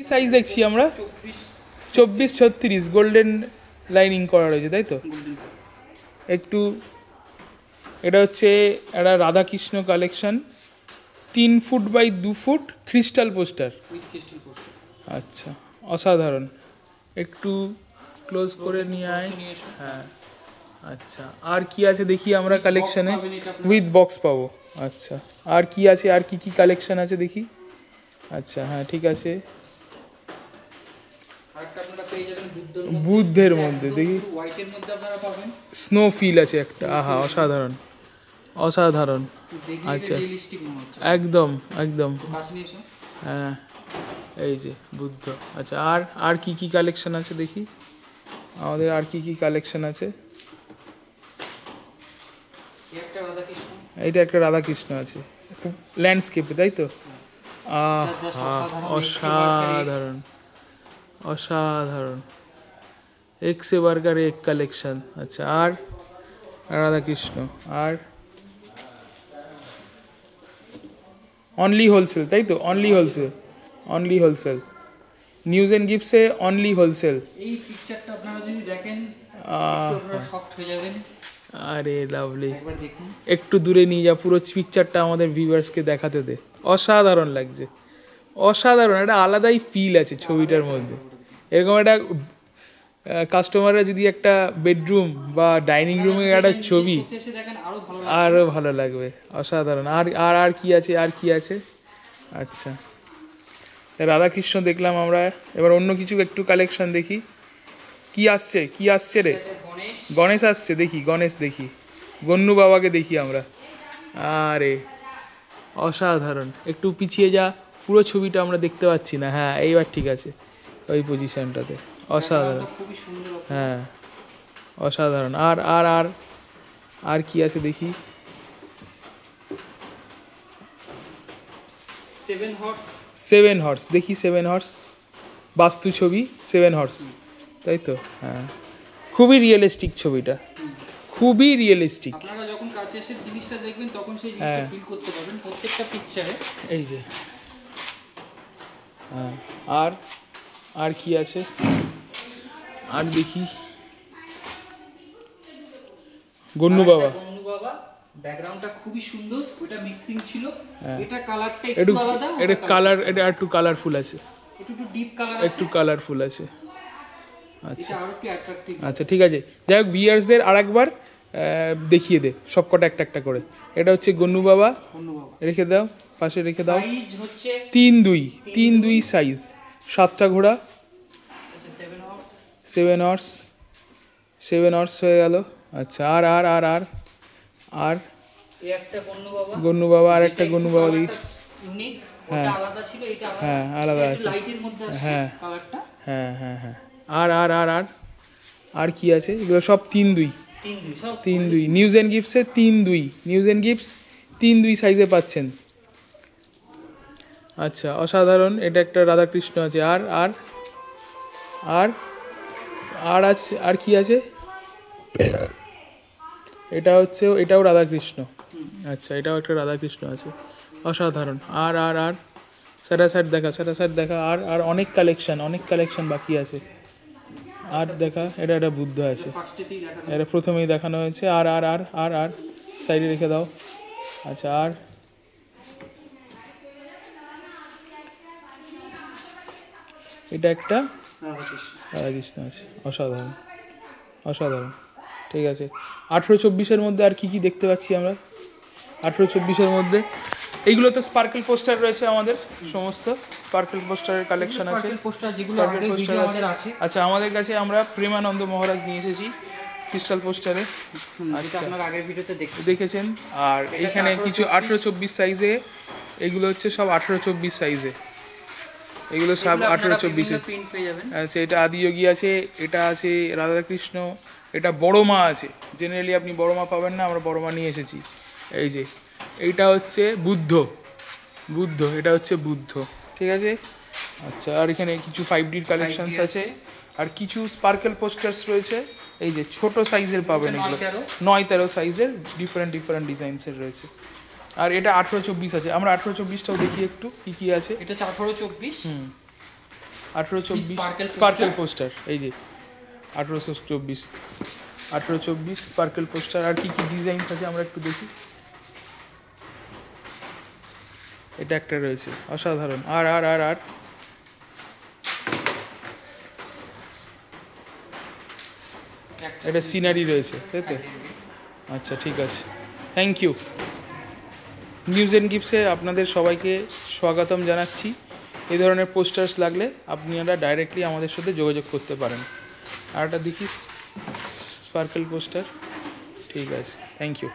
Size দেখছি আমরা 24-36 golden lining করা রয়েছে, তাই তো? একটু এটা হচ্ছে একটা Radhakrishna collection, 3 foot by 2 foot crystal poster. আচ্ছা, অসাধারণ। একটু ক্লোজ করে নিয়ে আয়। হ্যাঁ, আচ্ছা, আর কি আছে দেখি আমরা কালেকশানে? উইথ বক্স পাবো। আচ্ছা, আর কি আছে, আর কি কি কালেকশন আছে দেখি। আচ্ছা, হ্যাঁ, ঠিক আছে। বুদ্ধের মধ্যে দেখি, স্নো ফিল আছে একটা। আহা, অসাধারণ অসাধারণ। আচ্ছা, একদম একদম। হ্যাঁ, এই যে বুদ্ধ। আচ্ছা, আর কি কি কালেকশন আছে দেখি আমাদের, আর কি কি কালেকশন আছে? এইটা একটা রাধাকৃষ্ণ আছে ল্যান্ডস্কেপে, তাই তো? অসাধারণ অসাধারণ। এক সে বার্গার এক কালেকশন। আচ্ছা, আর রাধাকৃষ্ণ, আর অনলি হোলসেল, তাই তো? Only wholesale, only wholesale. News and গিফটসে অনলি হোলসেল। এই পিকচারটা আপনারা যদি দেখেন আপনারা শকড হয়ে যাবেন। আরে লাভলি, একটু দূরে নিয়ে যা, পুরো পিকচারটা আমাদের ভিউয়ার্সকে দেখাতে দে। অসাধারণ লাগছে, অসাধারণ। একটা আলাদাই ফিল আছে ছবিটার মধ্যে। এরকম একটা কাস্টমাররা যদি একটা বেডরুম বা ডাইনিং রুমে একটা ছবি, আরও ভালো লাগবে। অসাধারণ। আর আর আর কি আছে, আর কি আছে? আচ্ছা, রাধাকৃষ্ণ দেখলাম আমরা, এবার অন্য কিছু একটু কালেকশন দেখি। কি আসছে, কি আসছে রে? গণেশ আসছে, দেখি গণেশ, দেখি গন্নু বাবাকে দেখি আমরা। আরে অসাধারণ। একটু পিছিয়ে যা, পুরো ছবিটা আমরা দেখতে পাচ্ছি না। হ্যাঁ, এইবার ঠিক আছে, ওই পজিশনটাতে। অসাধারণ। হ্যাঁ, অসাধারণ। আর আর আর আর কি আছে দেখি। 7 হর্স দেখি, 7 হর্স বাস্তু ছবি, 7 হর্স, তাই তো? হ্যাঁ, খুবই রিয়েলিস্টিক ছবিটা, খুবই রিয়েলিস্টিক। আপনারা যখন কাছে এসে জিনিসটা দেখবেন তখন সেই জিনিসটা ফিল করতে পারবেন প্রত্যেকটা পিকচারে। এই যে, হ্যাঁ। আর আর কি আছে, আর দেখি। গন্নু বাবা, ব্যাকগ্রাউন্ডটা খুবই সুন্দর, ওটা মিক্সিং ছিল। এটা কালারটা একটু আলাদা, এটা কালার, এটা একটু কালারফুল আছে, একটু ডিপ কালার আছে, একটু কালারফুল আছে। আচ্ছা, এটা আরো একটু অ্যাট্রাকটিভ। আচ্ছা, ঠিক আছে। যাই হোক, ভিউয়ার্সদের আরেকবার দেখিয়ে দে সবকটা একটা একটা করে। এটা হচ্ছে গন্নু বাবা, রেখে দাও, পাশে রেখে দাও। সাইজ হচ্ছে 3-2 সাইজ, 7টা ঘোড়া, 7 হর্স, 7 হর্স হয়ে গেল। আচ্ছা, আর আর আর আর আর একটা গন্নু বাবা, আর একটা গন্নু বাবা দিই। হ্যাঁ, আলাদা ছিল, এটা আলাদা। হ্যাঁ, আলাদা আছে। লাইটের মধ্যে আছে কালারটা। হ্যাঁ হ্যাঁ হ্যাঁ। আর আর আর আর আর কি আছে? এগুলো সব 3-2। নিউজ অ্যান্ড গিফটসে 3-2, নিউজ অ্যান্ড গিফটস 3-2 সাইজে পাচ্ছেন। আচ্ছা, অসাধারণ। এটা একটা রাধাকৃষ্ণ আছে। আর আর আর আর আছে, আর কি আছে? এটা হচ্ছে, এটাও রাধাকৃষ্ণ। আচ্ছা, এটাও একটা রাধাকৃষ্ণ আছে, অসাধারণ। আর আর আর সেটা সাইড দেখা, সেটা সাইড দেখা। আর আর অনেক কালেকশন বাকি আছে। আর দেখা, এটা একটা বুদ্ধ আছে, এটা প্রথমেই দেখানো হয়েছে। আর আর আর আর আর সাইডে রেখে দাও। আচ্ছা, আর এটা একটা রাধাকৃষ্ণ আছে, অসাধারণ অসাধারণ। ঠিক আছে, 18-24-এর মধ্যে আর কি কি দেখতে পাচ্ছি আমরা? 18-24-এর মধ্যে এইগুলো তো স্পার্কেল পোস্টার রয়েছে আমাদের, সমস্ত স্পার্কেল পোস্টারের কালেকশন আছে। আচ্ছা, আমাদের কাছে আমরা প্রেমানন্দ মহারাজ নিয়ে এসেছি ক্রিস্টাল পোস্টারে, দেখেছেন। আর এইখানে কিছু 18-24 সাইজে, এগুলো হচ্ছে সব 18-24 সাইজে, এগুলো সব 18-24-এ। আচ্ছা, এটা আদিযোগী আছে, এটা আছে রাধাকৃষ্ণ, এটা বড় মা আছে। জেনারেলি আপনি বড় মা পাবেন না, আমরা বড় মা নিয়ে এসেছি। এই যে, এইটা হচ্ছে বুদ্ধ, এটা হচ্ছে বুদ্ধ, ঠিক আছে। আচ্ছা, আর এখানে কিছু 5Dর কালেকশনস আছে, আর কিছু স্পার্কেল পোস্টার্স রয়েছে। এই যে ছোট সাইজের পাবেন, এগুলো 9-13 সাইজের, ডিফারেন্ট ডিজাইনসের রয়েছে। আর এটা 18-24 আছে। আমরা 18-24টাও দেখি একটু কি কি আছে। এটা 18-24। 1824 Sparkle স্পার্কেল পোস্টার, এই যে 1824 স্পার্কেল পোস্টার। আর কি কি ডিজাইন আছে আমরা একটু দেখি। এটা একটা রয়েছে অসাধারণ। আর আর আর আর এটা সিনারি রয়েছে, তাই তো? আচ্ছা ঠিক আছে, থ্যাংক ইউ। নিউজ অ্যান্ড গিফটসে আপনাদের সবাইকে স্বাগতম জানাচ্ছি। এই ধরনের পোস্টার্স লাগলে আপনারা ডাইরেক্টলি আমাদের সাথে যোগাযোগ করতে পারেন। আর একটা দেখিস স্পার্কেল পোস্টার, ঠিক আছে, থ্যাংক ইউ।